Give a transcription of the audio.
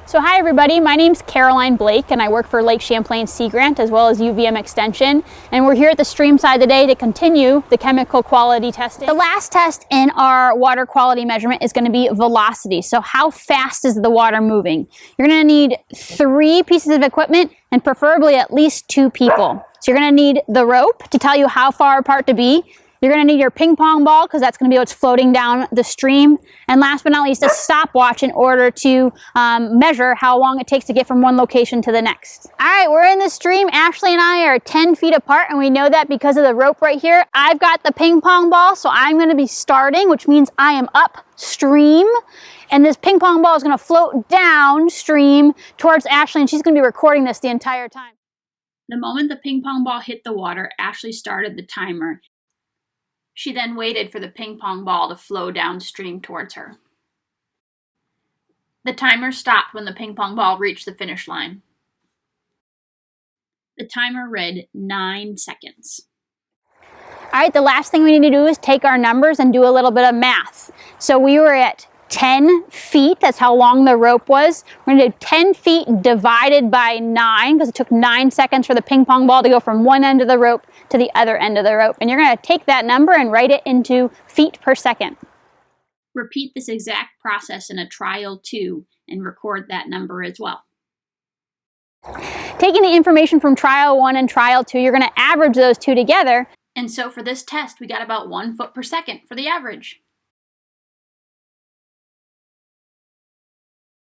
So hi everybody, my name's Caroline Blake and I work for Lake Champlain Sea Grant as well as UVM Extension, and we're here at the stream side today to continue the chemical quality testing. The last test in our water quality measurement is going to be velocity. So how fast is the water moving? You're going to need 3 pieces of equipment and preferably at least 2 people. So you're going to need the rope to tell you how far apart to be. You're going to need your ping pong ball because that's going to be what's floating down the stream. And last but not least, a stopwatch in order to measure how long it takes to get from one location to the next. All right, we're in the stream. Ashley and I are 10 feet apart, and we know that because of the rope right here. I've got the ping pong ball, so I'm going to be starting, which means I am upstream. And this ping pong ball is going to float downstream towards Ashley, and she's going to be recording this the entire time. The moment the ping pong ball hit the water, Ashley started the timer. She then waited for the ping pong ball to flow downstream towards her. The timer stopped when the ping pong ball reached the finish line. The timer read 9 seconds. All right, the last thing we need to do is take our numbers and do a little bit of math. So we were at 10 feet, that's how long the rope was. We're going to do 10 feet divided by 9 because it took 9 seconds for the ping pong ball to go from one end of the rope to the other end of the rope. And you're going to take that number and write it into feet per second. Repeat this exact process in a trial 2 and record that number as well. Taking the information from trial 1 and trial 2, you're going to average those two together. And so for this test, we got about 1 foot per second for the average.